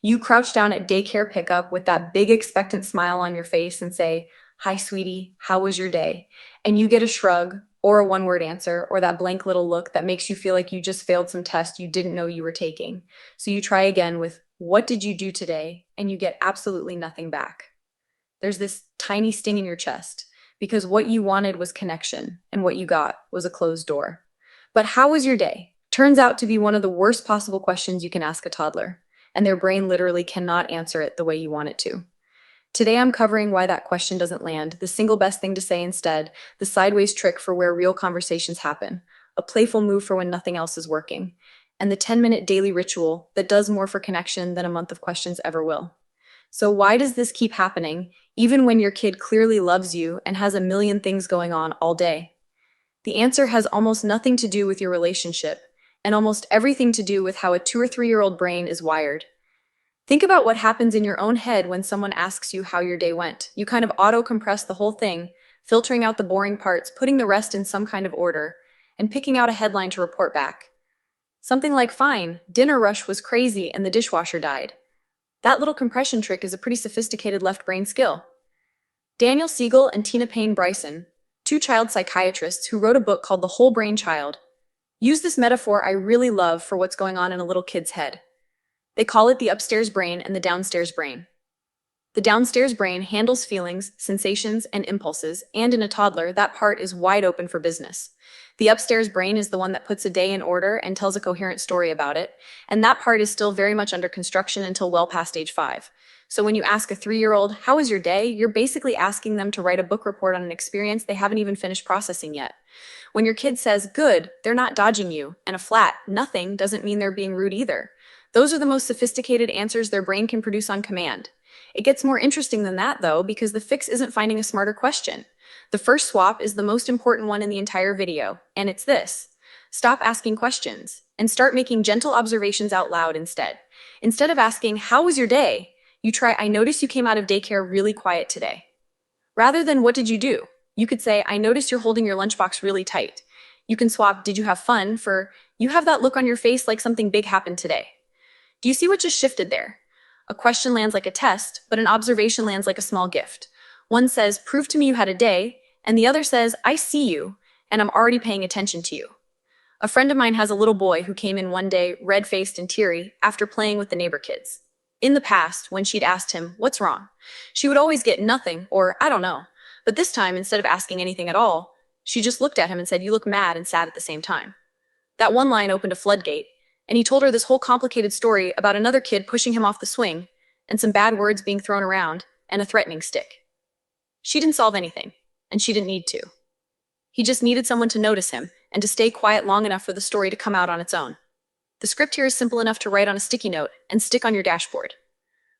You crouch down at daycare pickup with that big expectant smile on your face and say, "Hi, sweetie, how was your day?" And you get a shrug or a one-word answer or that blank little look that makes you feel like you just failed some test you didn't know you were taking. So you try again with, "What did you do today?" And you get absolutely nothing back. There's this tiny sting in your chest because what you wanted was connection and what you got was a closed door. But how was your day? Turns out to be one of the worst possible questions you can ask a toddler, and their brain literally cannot answer it the way you want it to. Today I'm covering why that question doesn't land, the single best thing to say instead, the sideways trick for where real conversations happen, a playful move for when nothing else is working, and the 10-minute daily ritual that does more for connection than a month of questions ever will. So why does this keep happening, even when your kid clearly loves you and has a million things going on all day? The answer has almost nothing to do with your relationship, and almost everything to do with how a 2 or 3-year-old brain is wired. Think about what happens in your own head when someone asks you how your day went. You kind of auto-compress the whole thing, filtering out the boring parts, putting the rest in some kind of order, and picking out a headline to report back. Something like, "Fine, dinner rush was crazy and the dishwasher died." That little compression trick is a pretty sophisticated left brain skill. Daniel Siegel and Tina Payne Bryson, two child psychiatrists who wrote a book called The Whole Brain Child, use this metaphor I really love for what's going on in a little kid's head. They call it the upstairs brain and the downstairs brain. The downstairs brain handles feelings, sensations, and impulses, and in a toddler, that part is wide open for business. The upstairs brain is the one that puts a day in order and tells a coherent story about it, and that part is still very much under construction until well past age 5. So when you ask a 3-year-old, "How was your day?" you're basically asking them to write a book report on an experience they haven't even finished processing yet. When your kid says, "Good," they're not dodging you, and a flat, "Nothing," doesn't mean they're being rude either. Those are the most sophisticated answers their brain can produce on command. It gets more interesting than that, though, because the fix isn't finding a smarter question. The first swap is the most important one in the entire video, and it's this. Stop asking questions and start making gentle observations out loud instead. Instead of asking, "How was your day?" you try, "I noticed you came out of daycare really quiet today." Rather than, "What did you do?" you could say, "I noticed you're holding your lunchbox really tight." You can swap, "Did you have fun?" for, "You have that look on your face like something big happened today." Do you see what just shifted there? A question lands like a test, but an observation lands like a small gift. One says, "Prove to me you had a day," and the other says, "I see you, and I'm already paying attention to you." A friend of mine has a little boy who came in one day, red-faced and teary, after playing with the neighbor kids. In the past, when she'd asked him, "What's wrong?" she would always get nothing or, "I don't know." But this time, instead of asking anything at all, she just looked at him and said, "You look mad and sad at the same time." That one line opened a floodgate, and he told her this whole complicated story about another kid pushing him off the swing, and some bad words being thrown around, and a threatening stick. She didn't solve anything, and she didn't need to. He just needed someone to notice him, and to stay quiet long enough for the story to come out on its own. The script here is simple enough to write on a sticky note and stick on your dashboard.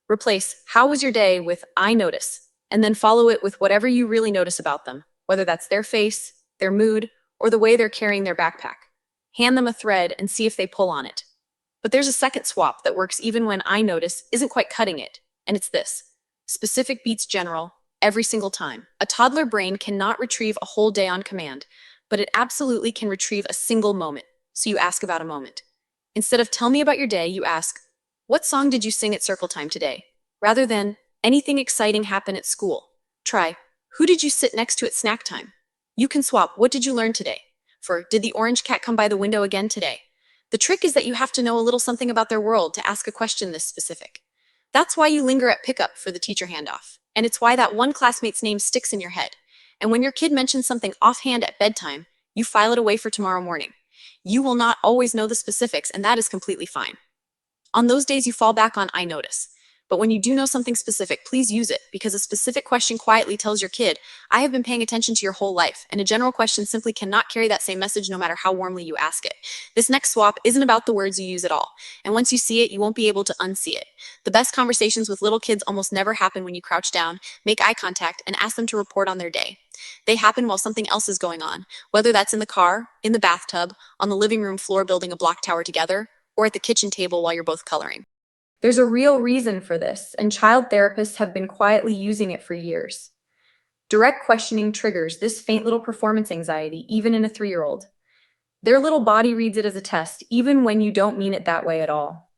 Replace "How was your day?" with "I notice," and then follow it with whatever you really notice about them, whether that's their face, their mood, or the way they're carrying their backpack. Hand them a thread and see if they pull on it. But there's a second swap that works even when "I notice" isn't quite cutting it, and it's this. Specific beats general, every single time. A toddler brain cannot retrieve a whole day on command, but it absolutely can retrieve a single moment, so you ask about a moment. Instead of "Tell me about your day," you ask, "What song did you sing at circle time today?" Rather than, "Anything exciting happen at school?" Try, "Who did you sit next to at snack time?" You can swap, "What did you learn today?" for, "Did the orange cat come by the window again today?" The trick is that you have to know a little something about their world to ask a question this specific. That's why you linger at pickup for the teacher handoff. And it's why that one classmate's name sticks in your head. And when your kid mentions something offhand at bedtime, you file it away for tomorrow morning. You will not always know the specifics, and that is completely fine. On those days, you fall back on "I notice." But when you do know something specific, please use it, because a specific question quietly tells your kid, "I have been paying attention to your whole life," and a general question simply cannot carry that same message no matter how warmly you ask it. This next swap isn't about the words you use at all, and once you see it, you won't be able to unsee it. The best conversations with little kids almost never happen when you crouch down, make eye contact, and ask them to report on their day. They happen while something else is going on, whether that's in the car, in the bathtub, on the living room floor building a block tower together, or at the kitchen table while you're both coloring. There's a real reason for this, and child therapists have been quietly using it for years. Direct questioning triggers this faint little performance anxiety, even in a 3-year-old. Their little body reads it as a test, even when you don't mean it that way at all.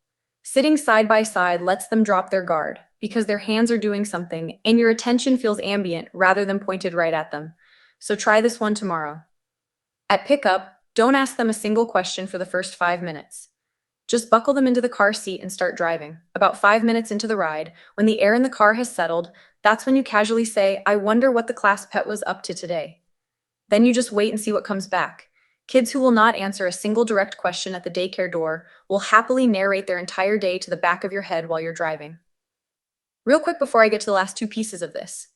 Sitting side by side lets them drop their guard because their hands are doing something and your attention feels ambient rather than pointed right at them. So try this one tomorrow. At pickup, don't ask them a single question for the first 5 minutes. Just buckle them into the car seat and start driving. About 5 minutes into the ride, when the air in the car has settled, that's when you casually say, I wonder what the class pet was up to today. Then you just wait and see what comes back. Kids who will not answer a single direct question at the daycare door will happily narrate their entire day to the back of your head while you're driving. Real quick before I get to the last two pieces of this,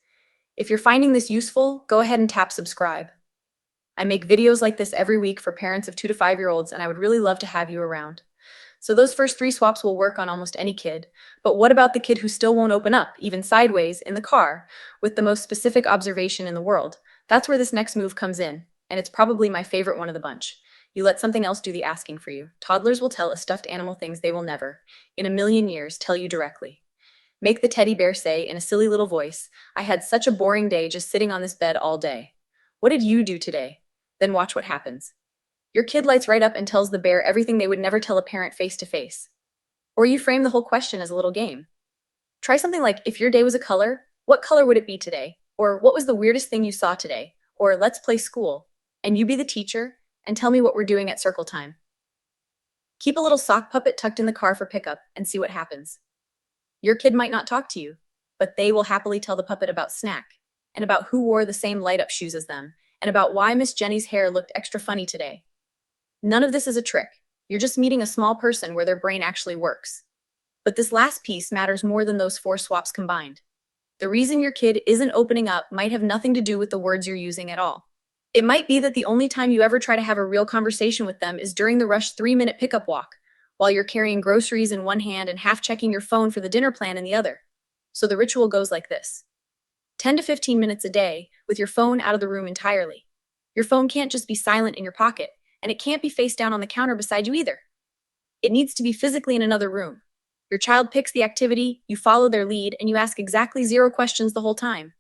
if you're finding this useful, go ahead and tap subscribe. I make videos like this every week for parents of 2 to 5 year olds, and I would really love to have you around. So those first three swaps will work on almost any kid. But what about the kid who still won't open up, even sideways, in the car, with the most specific observation in the world? That's where this next move comes in, and it's probably my favorite one of the bunch. You let something else do the asking for you. Toddlers will tell a stuffed animal things they will never, in a million years, tell you directly. Make the teddy bear say, in a silly little voice, I had such a boring day just sitting on this bed all day. What did you do today? Then watch what happens. Your kid lights right up and tells the bear everything they would never tell a parent face to face. Or you frame the whole question as a little game. Try something like, if your day was a color, what color would it be today? Or what was the weirdest thing you saw today? Or let's play school. And you be the teacher and tell me what we're doing at circle time. Keep a little sock puppet tucked in the car for pickup and see what happens. Your kid might not talk to you, but they will happily tell the puppet about snack and about who wore the same light-up shoes as them and about why Miss Jenny's hair looked extra funny today. None of this is a trick. You're just meeting a small person where their brain actually works. But this last piece matters more than those four swaps combined. The reason your kid isn't opening up might have nothing to do with the words you're using at all. It might be that the only time you ever try to have a real conversation with them is during the rushed 3-minute pickup walk, while you're carrying groceries in one hand and half checking your phone for the dinner plan in the other. So the ritual goes like this: 10 to 15 minutes a day with your phone out of the room entirely. Your phone can't just be silent in your pocket, and it can't be face down on the counter beside you either. It needs to be physically in another room. Your child picks the activity, you follow their lead, and you ask exactly 0 questions the whole time.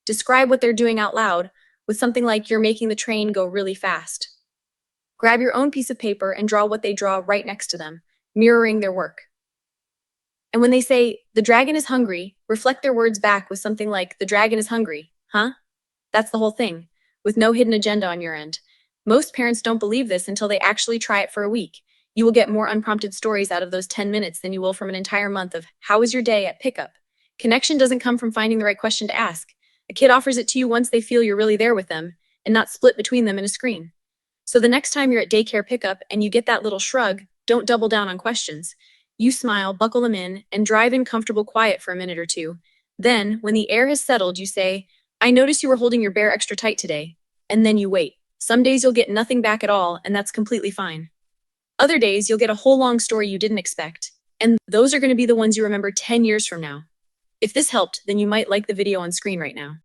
Describe what they're doing out loud with something like, you're making the train go really fast. Grab your own piece of paper and draw what they draw right next to them, mirroring their work. And when they say, the dragon is hungry, reflect their words back with something like, the dragon is hungry, huh? That's the whole thing, with no hidden agenda on your end. Most parents don't believe this until they actually try it for a week. You will get more unprompted stories out of those 10 minutes than you will from an entire month of, how was your day at pickup? Connection doesn't come from finding the right question to ask. A kid offers it to you once they feel you're really there with them, and not split between them and a screen. So the next time you're at daycare pickup and you get that little shrug, don't double down on questions. You smile, buckle them in, and drive in comfortable quiet for a minute or two. Then, when the air has settled, you say, I noticed you were holding your bear extra tight today. And then you wait. Some days you'll get nothing back at all, and that's completely fine. Other days you'll get a whole long story you didn't expect, and those are going to be the ones you remember 10 years from now. If this helped, then you might like the video on screen right now.